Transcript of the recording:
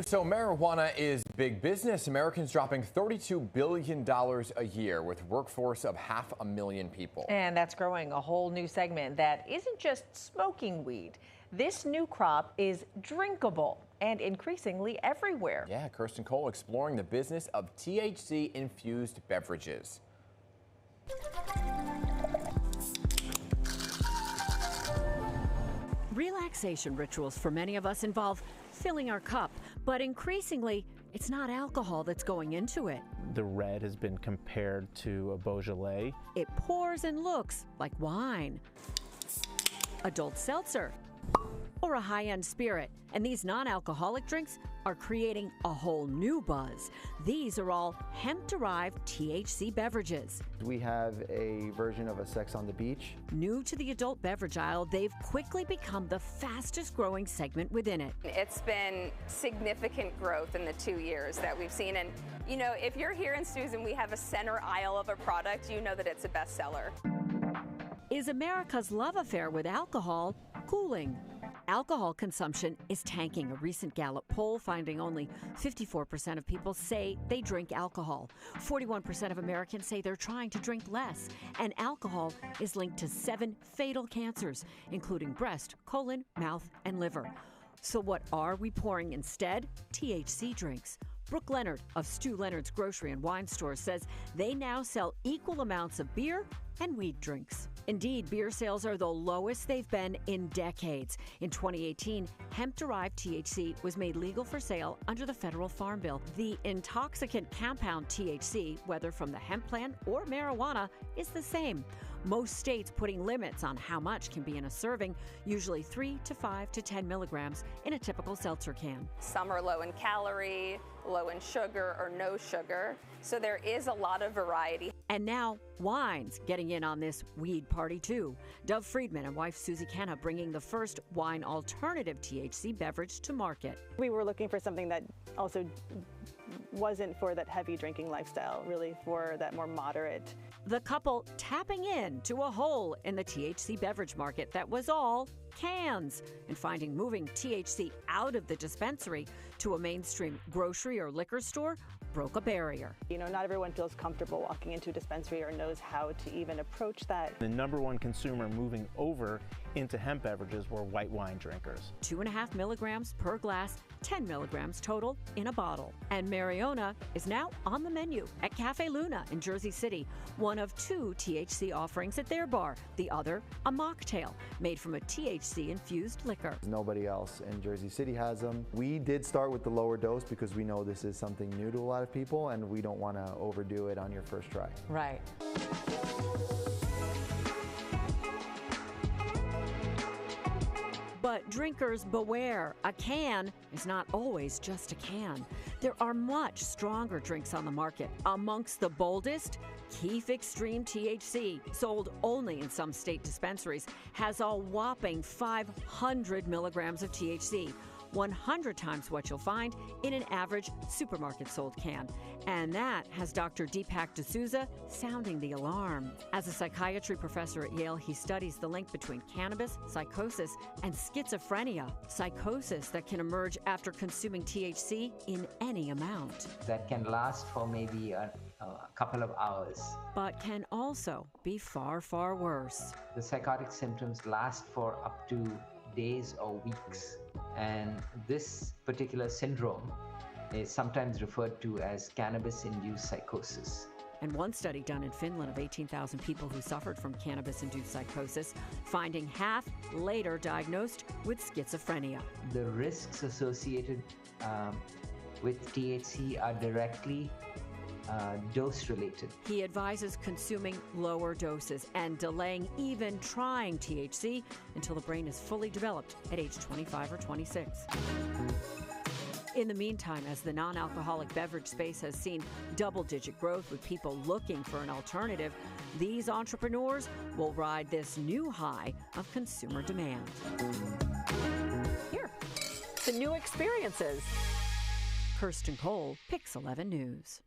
So marijuana is big business. Americans dropping $32 billion a year with workforce of 500,000 people. And that's growing a whole new segment that isn't just smoking weed. This new crop is drinkable and increasingly everywhere. Yeah, Kirsten Cole exploring the business of THC-infused beverages. Relaxation rituals for many of us involve filling our cup, but increasingly, it's not alcohol that's going into it. The red has been compared to a Beaujolais. It pours and looks like wine, adult seltzer, or a high-end spirit. And these non-alcoholic drinks are creating a whole new buzz. These are all hemp-derived THC beverages. We have a version of a Sex on the Beach. New to the adult beverage aisle, they've quickly become the fastest-growing segment within it. It's been significant growth in the 2 years that we've seen. And, you know, if you're here in Stu's and we have a center aisle of a product, you know that it's a bestseller. Is America's love affair with alcohol cooling? Alcohol consumption is tanking. A recent Gallup poll finding only 54% of people say they drink alcohol. 41% of Americans say they're trying to drink less. And alcohol is linked to 7 fatal cancers, including breast, colon, mouth, and liver. So what are we pouring instead? THC drinks. Brooke Leonard of Stu Leonard's Grocery and Wine Store says they now sell equal amounts of beer and weed drinks. Indeed, beer sales are the lowest they've been in decades. In 2018, hemp-derived THC was made legal for sale under the federal Farm Bill. The intoxicant compound THC, whether from the hemp plant or marijuana, is the same. Most states putting limits on how much can be in a serving, usually 3 to 5 to 10 milligrams in a typical seltzer can. Some are low in calorie, low in sugar, or no sugar. So there is a lot of variety. And now, wine's getting in on this weed party too. Dove Friedman and wife Susie Kenna bringing the first wine alternative THC beverage to market. We were looking for something that also wasn't for that heavy drinking lifestyle, really for that more moderate. The couple tapping into a hole in the THC beverage market that was all cans, and finding moving THC out of the dispensary to a mainstream grocery or liquor store broke a barrier. You know, not everyone feels comfortable walking into a dispensary or knows how to even approach that. The number one consumer moving over into hemp beverages were white wine drinkers. 2.5 milligrams per glass, 10 milligrams total in a bottle. And Mariona is now on the menu at Cafe Luna in Jersey City, one of 2 THC offerings at their bar. The other, a mocktail made from a THC-infused liquor. Nobody else in Jersey City has them. We did start with the lower dose because we know this is something new to a lot of people and we don't want to overdo it on your first try. Right. But drinkers beware, a can is not always just a can. There are much stronger drinks on the market. Amongst the boldest, Keef Extreme THC, sold only in some state dispensaries, has a whopping 500 milligrams of THC. 100 times what you'll find in an average supermarket sold can. And that has Dr. Deepak D'Souza sounding the alarm. As a psychiatry professor at Yale, he studies the link between cannabis, psychosis, and schizophrenia. Psychosis that can emerge after consuming THC in any amount. That can last for maybe a couple of hours. But can also be far, far worse. The psychotic symptoms last for up to days or weeks. And this particular syndrome is sometimes referred to as cannabis-induced psychosis. And one study done in Finland of 18,000 people who suffered from cannabis-induced psychosis, finding half later diagnosed with schizophrenia. The risks associated with THC are directly dose-related. He advises consuming lower doses and delaying even trying THC until the brain is fully developed at age 25 or 26. In the meantime, as the non-alcoholic beverage space has seen double-digit growth with people looking for an alternative, these entrepreneurs will ride this new high of consumer demand. Here, the new experiences. Kirsten Cole, Pix 11 News.